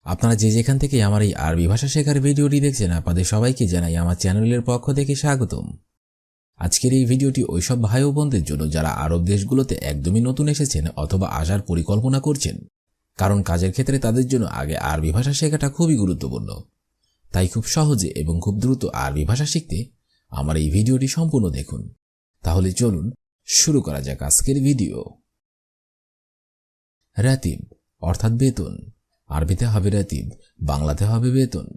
আপনারা যে যেখান থেকে আমার এই আরবি ভাষা শেখার ভিডিওটি দেখছেন আপনাদের সবাইকে জানাই আমার চ্যানেলের পক্ষ থেকে স্বাগতম। আজকের এই ভিডিওটি ওইসব ভাই ও বোনদের জন্য যারা আরব দেশগুলোতে একদমই নতুন এসেছেন অথবা আসার পরিকল্পনা করছেন, কারণ কাজের ক্ষেত্রে তাদের জন্য আগে আরবি ভাষা শেখাটা খুবই গুরুত্বপূর্ণ। তাই খুব সহজে এবং খুব দ্রুত আরবি ভাষা শিখতে আমার এই ভিডিওটি সম্পূর্ণ দেখুন। তাহলে চলুন শুরু করা যাক আজকের ভিডিও। রাতিব অর্থাৎ বেতন, আরবিতে হবে রাতিব, বাংলাতে হবে বেতন।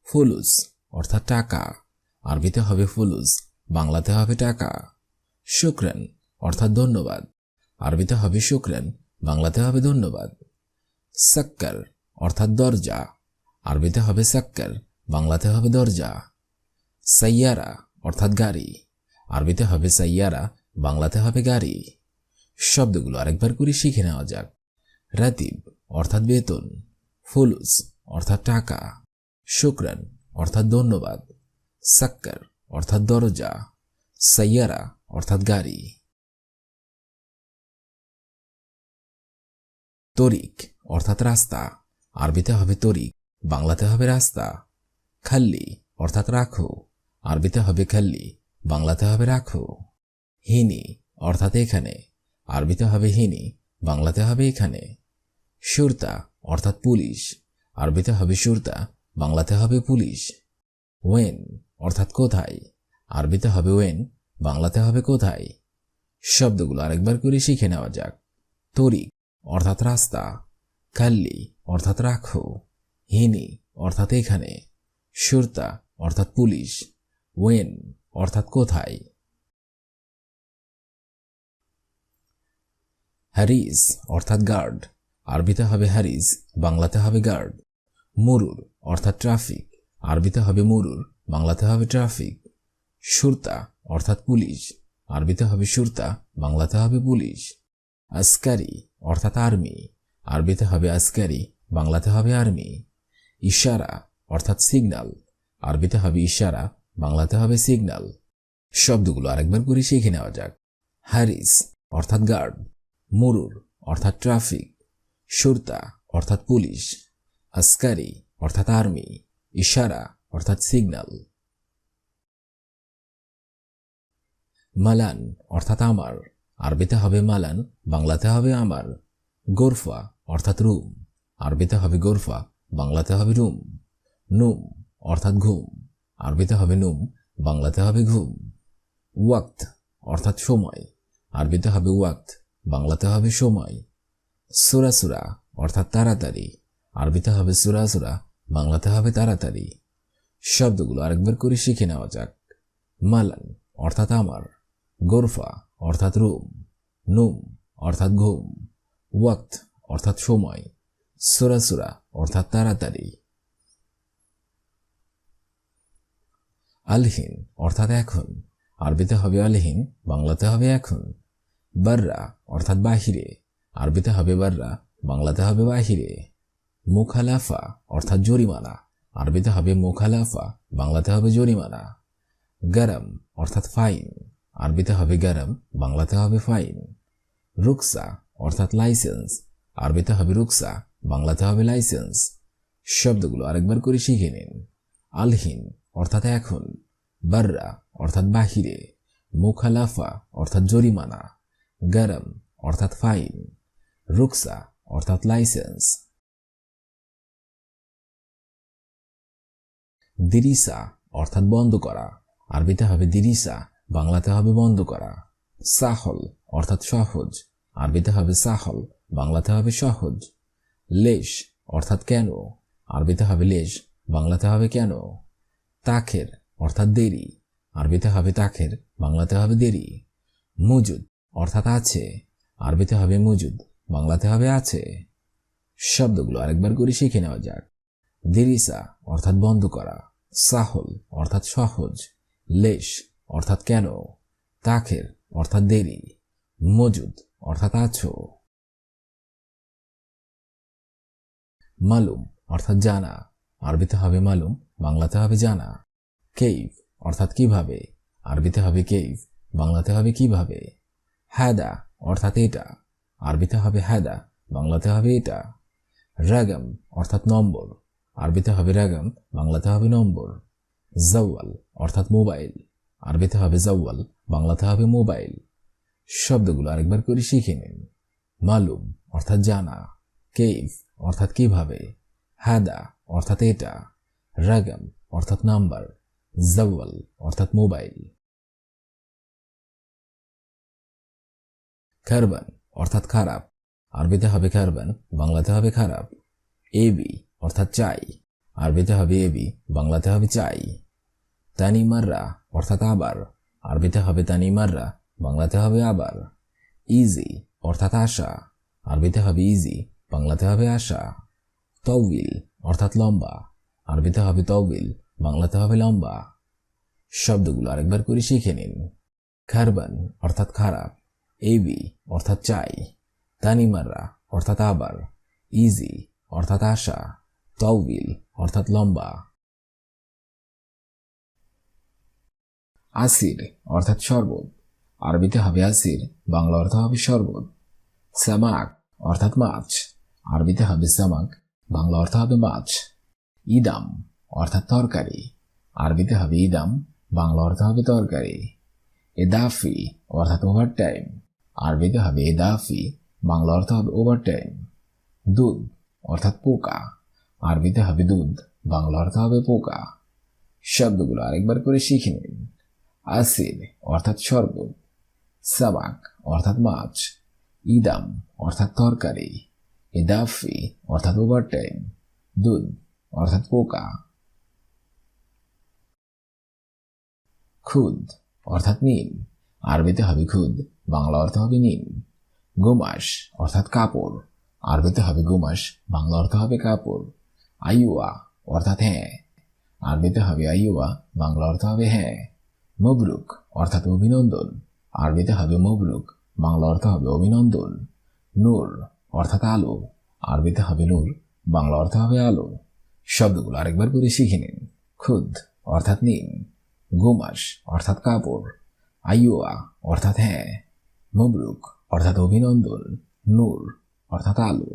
ফুলুস অর্থাৎ টাকা, আরবিতে হবে ফুলুস, বাংলাতে হবে টাকা। শুকরান অর্থাৎ ধন্যবাদ, আরবিতে হবে শুকরান, বাংলাতে হবে ধন্যবাদ। সাক্কার অর্থাৎ দরজা, আরবিতে হবে সাক্কার, বাংলাতে হবে দরজা। সাইয়ারা অর্থাৎ গাড়ি, আরবিতে হবে সাইয়ারা, বাংলাতে হবে গাড়ি। শব্দগুলো আরেকবার করে শিখে নেওয়া যাক। রাতিব অর্থাৎ বেতন, ফুলুস অর্থাৎ টাকা, শুকরান অর্থাৎ ধন্যবাদ, সাক্কার অর্থাৎ দরজা, সাইয়ারা অর্থাৎ গাড়ি। তরিক অর্থাৎ রাস্তা, আরবিতে হবে তরিক, বাংলাতে হবে রাস্তা। খাল্লি অর্থাৎ রাখো, আরবিতে হবে খাল্লি, বাংলাতে হবে রাখো। হিনি অর্থাৎ এখানে, আরবিতে হবে হিনি, বাংলাতে হবে এখানে। সুরতা অর্থাৎ পুলিশ, আরবিতে হবে সুরতা, বাংলাতে হবে পুলিশ। ওয়েন অর্থাৎ কোথায়, আরবিতে হবে ওয়েন, বাংলাতে হবে কোথায়। শব্দগুলো আরেকবার করে শিখে নেওয়া যাক। তরিক অর্থাৎ রাস্তা, কাল্লি অর্থাৎ রাখো, হিনি অর্থাৎ এখানে, সুরতা অর্থাৎ পুলিশ, ওয়েন অর্থাৎ কোথায়। হারিস অর্থাৎ গার্ড, আরবিতে হবে হারিস, বাংলাতে হবে গার্ড। মুরুর অর্থাৎ ট্রাফিক, আরবিতে হবে মুরুর, বাংলাতে হবে ট্রাফিক। সুরতা অর্থাৎ পুলিশ, আরবিতে হবে সুরতা, বাংলাতে হবে পুলিশ। আসকারি অর্থাৎ আর্মি, আরবিতে হবে আসকারি, বাংলাতে হবে আর্মি। ইশারা অর্থাৎ সিগন্যাল, আরবিতে হবে ইশারা, বাংলাতে হবে সিগন্যাল। শব্দগুলো আরেকবার করে শিখে নেওয়া যাক। হারিস অর্থাৎ গার্ড, মুরুর অর্থাৎ ট্রাফিক, সুরতা অর্থাৎ পুলিশ, আসকারি অর্থাৎ আর্মি, ইশারা অর্থাৎ সিগন্যাল। মালান অর্থাৎ আমার, আরবিতে হবে মালান, বাংলাতে হবে আমার। গোরফা অর্থাৎ রুম, আরবিতে হবে গোরফা, বাংলাতে হবে রুম। নুম অর্থাৎ ঘুম, আরবিতে হবে নুম, বাংলাতে হবে ঘুম। ওয়াক্ত অর্থাৎ সময়, আরবিতে হবে ওয়াক্ত, বাংলাতে হবে সময়। সুরাসুরা অর্থাৎ তাড়াতাড়ি, আরবিতে হবে সুরাসুরা, বাংলাতে হবে তাড়াতাড়ি। শব্দগুলো আরেকবার করে শিখে নেওয়া যাক। মালান অর্থাৎ আমার, গোরফা অর্থাৎ রুম, নুম অর্থাৎ ঘুম, ওয়াক্ত অর্থাৎ সময়, সুরাসুরা অর্থাৎ তাড়াতাড়ি। আলহিন অর্থাৎ এখন, আরবিতে হবে আলহিন, বাংলাতে হবে এখন। বাররা অর্থাৎ বাহিরে, আরবিতে হবে বাররা, বাংলাতে হবে বাহিরে। মুখালাফা অর্থাৎ জরিমানা, আরবিতে হবে মুখালাফা, বাংলাতে হবে জরিমানা। গরম অর্থাৎ ফাইন, আরবিতে হবে গরম, বাংলাতে হবে ফাইন। রুকসা অর্থাৎ লাইসেন্স, আরবিতে হবে রুকসা, বাংলাতে হবে লাইসেন্স। শব্দগুলো আরেকবার করে শিখে নিন। আলহিন অর্থাৎ এখন, বাররা অর্থাৎ বাহিরে, মুখালাফা অর্থাৎ জরিমানা, গরম অর্থাৎ ফাইন, রুকসা অর্থাৎ লাইসেন্স। দিরিসা অর্থাৎ বন্ধ করা, আরবিতে হবে দিরিসা, বাংলাতে হবে বন্ধ করা। সাহল অর্থাৎ সহজ, আরবিতে হবে সাহল, বাংলাতে হবে সহজ। লেশ অর্থাৎ কেন, আরবিতে হবে লেশ, বাংলাতে হবে কেন। তাখের অর্থাৎ দেরি, আরবিতে হবে তাখের, বাংলাতে হবে দেরি। মুজুদ অর্থাৎ আছে, আরবিতে হবে মুজুদ, বাংলাতে হবে আছে। শব্দগুলো আরেকবার করে শিখে নেওয়া যাক। দিরিসা অর্থাৎ বন্ধ করা, সাহল অর্থাৎ সহজ, লেশ অর্থাৎ কেন, তাখের অর্থাৎ দেরি, মজুদ অর্থাৎ আছো। মালুম অর্থাৎ জানা, আরবিতে হবে মালুম, বাংলাতে হবে জানা। কেইফ অর্থাৎ কিভাবে, আরবিতে হবে কেইফ, বাংলাতে হবে কিভাবে। হাদা অর্থাৎ এটা, আরবিতে হবে হাদা, বাংলাতে হবে এটা। রাগাম অর্থাৎ নম্বর, আরবিতে হবে রাগাম, বাংলাতে হবে নম্বর। জাওয়াল অর্থাৎ মোবাইল, আরবিতে হবে জাওয়াল, বাংলাতে হবে মোবাইল। শব্দগুলো আরেকবার করে শিখে নিন। মালুম অর্থাৎ জানা, কেইফ অর্থাৎ কিভাবে, হাদা অর্থাৎ এটা, রাগাম অর্থাৎ নাম্বার, জাওয়াল অর্থাৎ মোবাইল। খারবান অর্থাৎ খারাপ, আরবিতে হবে খারবান, বাংলাতে হবে খারাপ। এবি অর্থাৎ চাই, আরবিতে হবে এবি, বাংলাতে হবে চাই। তানিমাররা অর্থাৎ আবার, আরবিতে হবে তানিমাররা, বাংলাতে হবে আবার। ইজি অর্থাৎ আশা, আরবিতে হবে ইজি, বাংলাতে হবে আশা। তৌবিল অর্থাৎ লম্বা, আরবিতে হবে তৌবিল, বাংলাতে হবে লম্বা। শব্দগুলো আরেকবার করে শিখে নিন। খারবান অর্থাৎ খারাপ, এবি অর্থাৎ চাই, তানিমাররা অর্থাৎ আবার, ইজি অর্থাৎ আশা, তৌবিল অর্থাৎ লম্বা। আসির অর্থাৎ শরবত, আরবিতে হবে আসির, বাংলা অর্থ হবে শরবত। সামাক অর্থাৎ মাছ, আরবিতে হবে সামাক, বাংলা অর্থ হবে মাছ। ইদাম অর্থাৎ তরকারি, আরবিতে হবে ইদাম, বাংলা অর্থ হবে তরকারি। এদাফি অর্থাৎ ওভারটাইম, আরবিতে হবে এদাফি, বাংলা অর্থ হবে ওভারটাইম। দুধ অর্থাৎ পোকা, আরবিতে হবে দুধ, বাংলা অর্থ হবে পোকা। শব্দগুলো আরেকবার করে শিখে নিন। আসির অর্থাৎ শরবত, সামাক অর্থাৎ মাছ, ইদাম অর্থাৎ তরকারি, এদাফি অর্থাৎ ওভারটাইম, দুধ অর্থাৎ পোকা। খুদ অর্থাৎ নিম, আরবিতে হবে খুদ, বাংলা অর্থ হবে নিম। গোমাস অর্থাৎ কাপড়, আরবিতে হবে গোমাস, বাংলা অর্থ হবে কাপড়। আইওয়া অর্থাৎ হ্যাঁ, আরবিতে হবে আইওয়া, বাংলা অর্থ হবে হ্যাঁ। মবরুক অর্থাৎ অভিনন্দন, আরবিতে হবে মবরুক, বাংলা অর্থ হবে অভিনন্দন। নূর অর্থাৎ আলো, আরবিতে হবে নূর, বাংলা অর্থ হবে আলো। শব্দগুলো আরেকবার করে শিখে নিন। খুদ অর্থাৎ নিম, গোমাস অর্থাৎ কাপড়, আইওয়া অর্থাৎ হ্যাঁ, মবরুক অর্থাৎ অভিনন্দন, নূর অর্থাৎ আলো।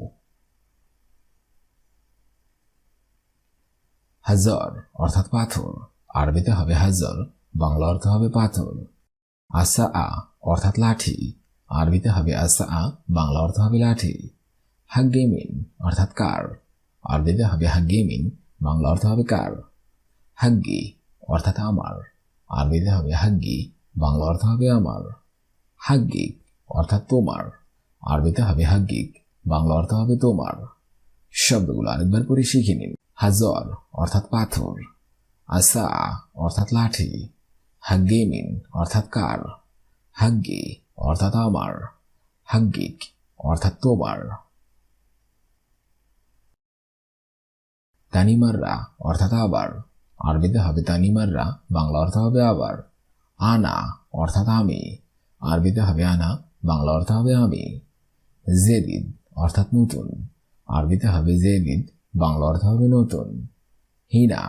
হাজার অর্থাৎ পাথর, আরবিতে হবে হাজার, বাংলা অর্থ হবে পাথর। আসা অর্থাৎ লাঠি, আরবিতে হবে আসা, বাংলা অর্থ হবে লাঠি। হাগ্গেমিন অর্থাৎ কার, আরবিতে হবে হাগ্গেমিন, বাংলা অর্থ হবে কার। হাগ্গি অর্থাৎ আমার, আরবিতে হবে হাগ্গি, বাংলা অর্থ হবে আমার। হাগ্গিক অর্থাৎ তোমার, আরবিতে হবে হাগ্গিক, বাংলা অর্থ হবে তোমার। শব্দগুলো আরেকবার করে শিখে নিন। হাজার অর্থাৎ পাথর, আসা অর্থাৎ লাঠি, হাগ্গেমিন অর্থাৎ কার, হাগ্গি অর্থাৎ আমার, হাগ্গিক অর্থাৎ তোমার। তানিমাররা অর্থাৎ আবার, আরবিতে হবে তানিমাররা, বাংলা অর্থ হবে আবার। আনা অর্থাৎ আমি, আরবিতে হবে আনা, বাংলা অর্থ হবে আমি। জেদিদ অর্থাৎ নতুন, আরবিতে হবে জেদিদ, বাংলা অর্থ হবে নতুন। হিনা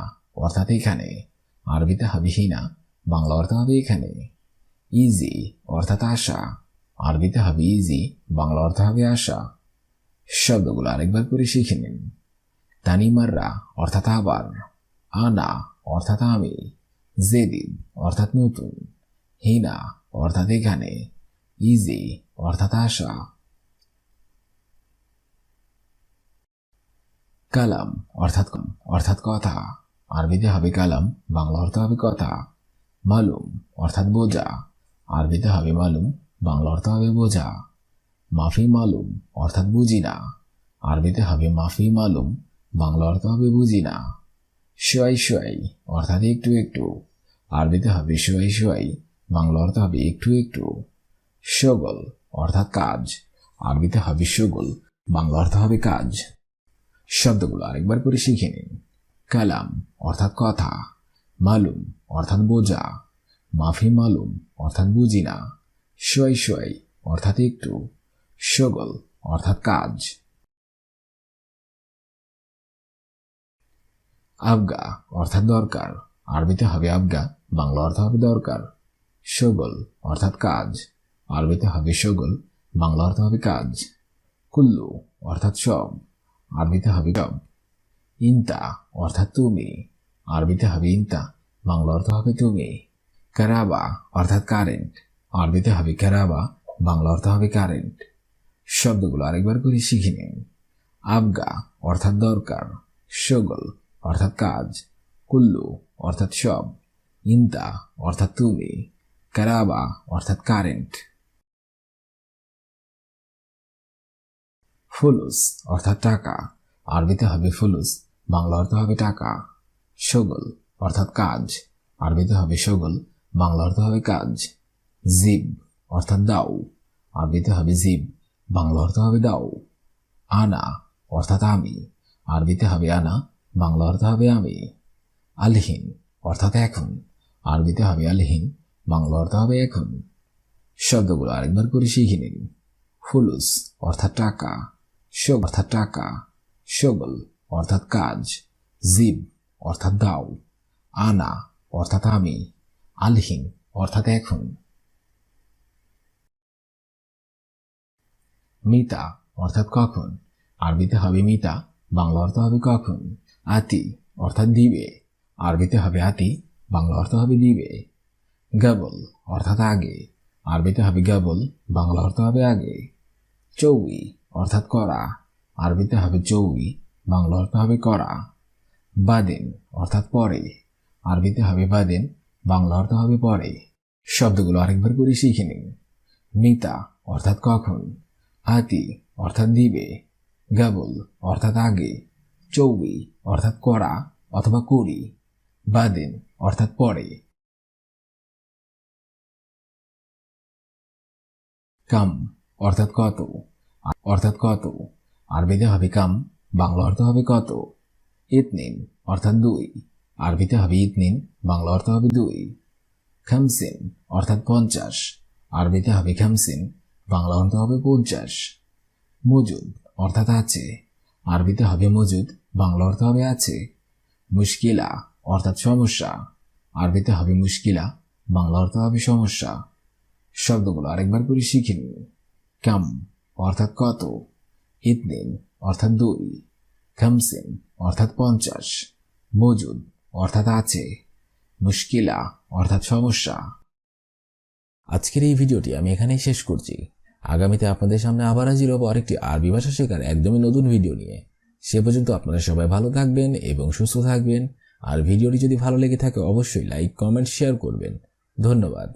অর্থাৎ এখানে, আরবিতে হবে হিনা, বাংলা অর্থ হবে এখানে। ইজি অর্থাৎ আশা, আরবিতে হবে ইজি, বাংলা অর্থ হবে আশা। শব্দগুলো আরেকবার করে শিখে নিন। তানিমাররা অর্থাৎ আবার, আনা অর্থাৎ আমি, জেদিদ অর্থাৎ নতুন, হিনা অর্থাৎ এখানে, ইজি অর্থাৎ আশা। কালাম অর্থাৎ কথা, আরবিতে হবে কালাম, বাংলা অর্থ হবে কথা। মালুম অর্থাৎ বোঝা, আরবিতে হবে মালুম, বাংলা অর্থ হবে বোঝা। মাফি মালুম অর্থাৎ বুঝি না, আরবিতে হবে মাফি মালুম, বাংলা অর্থ হবে বুঝি না। শোয়াই শোয়াই অর্থাৎ একটু একটু, আরবিতে হবে শোয়াই শোয়াই, বাংলা অর্থ হবে একটু একটু। শগল অর্থাৎ কাজ, আরবিতে হবে শগল, বাংলা অর্থ হবে কাজ। শব্দগুলো আরেকবার করে শিখে নিন। কালাম অর্থাৎ কথা, মালুম অর্থাৎ বোঝা, মাফি মালুম অর্থাৎ বুঝি না, শোয়াই শোয়াই অর্থাৎ একটু, শগল অর্থাৎ কাজ। আবগা অর্থাৎ দরকার, আরবিতে হবে আবগা, বাংলা অর্থ হবে দরকার। শগল অর্থাৎ কাজ, আরবিতে হবে শগল, বাংলা অর্থ হবে কাজ। কুল্লু অর্থাৎ সব, আরবিতে হবে কব। ইনতা অর্থাৎ তুমি, আরবিতে হবে ইনতা, বাংলা অর্থ হবে তুমি। কারাবা অর্থাৎ কারেন্ট, আরবিতে হবে কারাবা, বাংলা অর্থ হবে কারেন্ট। শব্দগুলো আরেকবার করে শিখে নিন। আবগা অর্থাৎ দরকার, শগল অর্থাৎ কাজ, কুল্লু অর্থাৎ সব, ইনতা অর্থাৎ তুমি, কারাবা অর্থাৎ কারেন্ট। ফুলুস অর্থাৎ টাকা, আরবিতে হবে ফুলুস, বাংলা অর্থ হবে টাকা। শগল অর্থাৎ কাজ, আরবিতে হবে শগল, বাংলা অর্থ হবে কাজ। জিব অর্থাৎ দাও, আরবিতে হবে জিব, বাংলা অর্থ হবে দাও। আনা অর্থাৎ আমি, আরবিতে হবে আনা, বাংলা অর্থ হবে আমি। আলহিন অর্থাৎ এখন, আরবিতে হবে আলহিন, বাংলা অর্থ হবে এখন। শব্দগুলো আরেকবার করে শিখে নিন। ফুলুস অর্থাৎ টাকা, শগল অর্থাৎ টাকা, শগল অর্থাৎ কাজ, জিব অর্থাৎ দাও, আনা অর্থাৎ আমি, আলহিন অর্থাৎ এখন। মিতা অর্থাৎ কখন, আরবিতে হবে মিতা, বাংলা অর্থ হবে কখন। আতি অর্থাৎ দিবে, আরবিতে হবে আতি, বাংলা অর্থ হবে দিবে। গাবল অর্থাৎ আগে, আরবিতে হবে গাবল, বাংলা অর্থ হবে আগে। চৌই অর্থাৎ করা, আরবিতে হবে চৌই, বাংলা অর্থ হবে করা। বাদেন অর্থাৎ পরে, আরবিতে হবে বাদেন, বাংলা অর্থ হবে পরে। শব্দগুলো আরেকবার করে শিখে নিন। মিতা অর্থাৎ কখন, আতি অর্থাৎ দিবে, গাবল অর্থাৎ আগে, চৌই অর্থাৎ করা অথবা করি, বাদেন অর্থাৎ পরে। কাম অর্থাৎ কত, আরবিতে হবে কাম, বাংলা অর্থ হবে কত। ইতনিন অর্থাৎ দুই, আরবিতে হবে ইতনিন, বাংলা অর্থ হবে দুই। খামসিন অর্থাৎ 50, আরবিতে হবে খামসিন, বাংলা অর্থ হবে 50। মজুদ অর্থাৎ আছে, আরবিতে হবে মজুদ, বাংলা অর্থ হবে আছে। মুশকিলা অর্থাৎ সমস্যা, আরবিতে হবে মুশকিলা, বাংলা অর্থ হবে সমস্যা। শব্দগুলো আরেকবার করে শিখে নিন। কাম অর্থাৎ কত, ইতনিন অর্থাৎ দুই, খামসিন অর্থাৎ 50, মজুদ অর্থাৎ আছে, মুশকিলা অর্থাৎ সমস্যা। আজকের এই ভিডিওটি আমি এখানেই শেষ করছি। আগামীতে আপনাদের সামনে আবার হাজির হব আরেকটি আরবি ভাষা শেখার একদমই নতুন ভিডিও নিয়ে। সে পর্যন্ত আপনারা সবাই ভালো থাকবেন এবং সুস্থ থাকবেন। আর ভিডিওটি যদি ভালো লেগে থাকে অবশ্যই লাইক, কমেন্ট, শেয়ার করবেন। ধন্যবাদ।